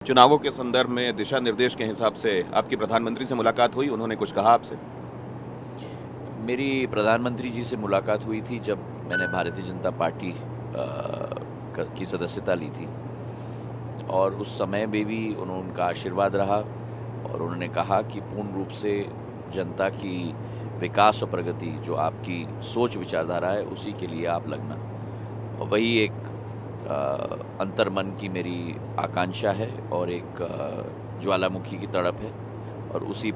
चुनावों के संदर्भ में दिशा निर्देश के हिसाब से आपकी प्रधानमंत्री से मुलाकात हुई, उन्होंने कुछ कहा आपसे? मेरी प्रधानमंत्री जी से मुलाकात हुई थी जब मैंने भारतीय जनता पार्टी की सदस्यता ली थी, और उस समय में भी उनका आशीर्वाद रहा और उन्होंने कहा कि पूर्ण रूप से जनता की विकास और प्रगति, जो आपकी सोच विचारधारा है, उसी के लिए आप लगना। और वही एक अंतर्मन की मेरी आकांक्षा है और एक ज्वालामुखी की तड़प है, और उसी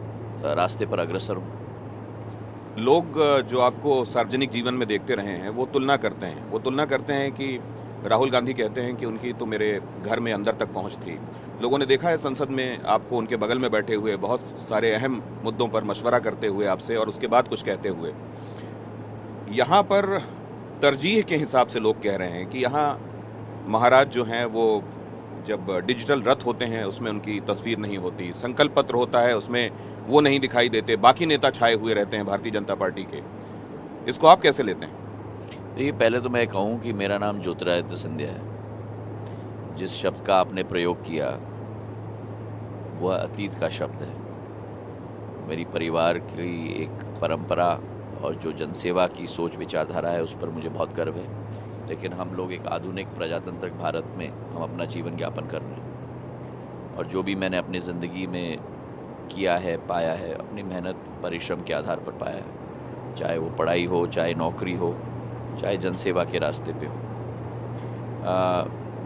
रास्ते पर अग्रसर हूँ। लोग जो आपको सार्वजनिक जीवन में देखते रहे हैं वो तुलना करते हैं कि राहुल गांधी कहते हैं कि उनकी तो मेरे घर में अंदर तक पहुंच थी। लोगों ने देखा है संसद में आपको उनके बगल में बैठे हुए बहुत सारे अहम मुद्दों पर मशवरा करते हुए आपसे, और उसके बाद कुछ कहते हुए। यहाँ पर तरजीह के हिसाब से लोग कह रहे हैं कि यहाँ महाराज जो हैं वो जब डिजिटल रथ होते हैं उसमें उनकी तस्वीर नहीं होती, संकल्प पत्र होता है उसमें वो नहीं दिखाई देते, बाकी नेता छाए हुए रहते हैं भारतीय जनता पार्टी के। इसको आप कैसे लेते हैं? देखिए, पहले तो मैं कहूँ कि मेरा नाम ज्योतिरादित्य सिंधिया है। जिस शब्द का आपने प्रयोग किया वह अतीत का शब्द है। मेरी परिवार की एक परंपरा और जो जनसेवा की सोच विचारधारा है उस पर मुझे बहुत गर्व है, लेकिन हम लोग एक आधुनिक प्रजातांत्रिक भारत में हम अपना जीवन यापन कर रहे हैं, और जो भी मैंने अपनी ज़िंदगी में किया है, पाया है, अपनी मेहनत परिश्रम के आधार पर पाया है, चाहे वो पढ़ाई हो, चाहे नौकरी हो, चाहे जनसेवा के रास्ते पे हो।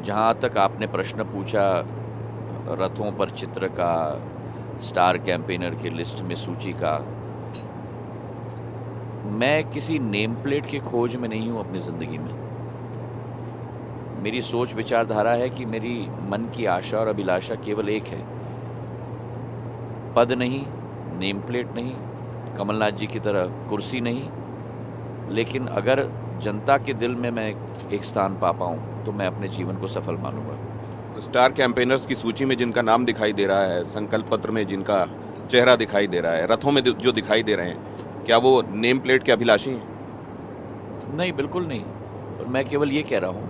जहाँ तक आपने प्रश्न पूछा रथों पर चित्र का, स्टार कैंपेनर की लिस्ट में सूची का, मैं किसी नेम प्लेट की खोज में नहीं हूँ अपनी ज़िंदगी में। मेरी सोच विचारधारा है कि मेरी मन की आशा और अभिलाषा केवल एक है, पद नहीं, नेम प्लेट नहीं, कमलनाथ जी की तरह कुर्सी नहीं, लेकिन अगर जनता के दिल में मैं एक स्थान पा पाऊँ तो मैं अपने जीवन को सफल मानूंगा। स्टार कैंपेनर्स की सूची में जिनका नाम दिखाई दे रहा है, संकल्प पत्र में जिनका चेहरा दिखाई दे रहा है, रथों में जो दिखाई दे रहे हैं, क्या वो नेम प्लेट के अभिलाषी हैं? नहीं, बिल्कुल नहीं। पर मैं केवल ये कह रहा हूँ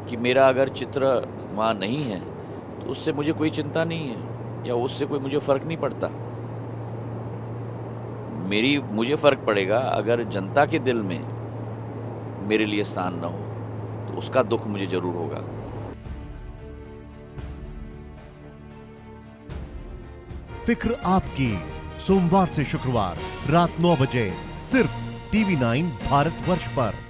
कि मेरा अगर चित्र वहाँ नहीं है तो उससे मुझे कोई चिंता नहीं है, या उससे कोई मुझे फ़र्क नहीं पड़ता। मुझे फ़र्क पड़ेगा अगर जनता के दिल में मेरे लिए स्थान न हो, तो उसका दुख मुझे जरूर होगा। फिक्र आपकी, सोमवार से शुक्रवार रात 9 बजे सिर्फ TV9 भारतवर्ष पर।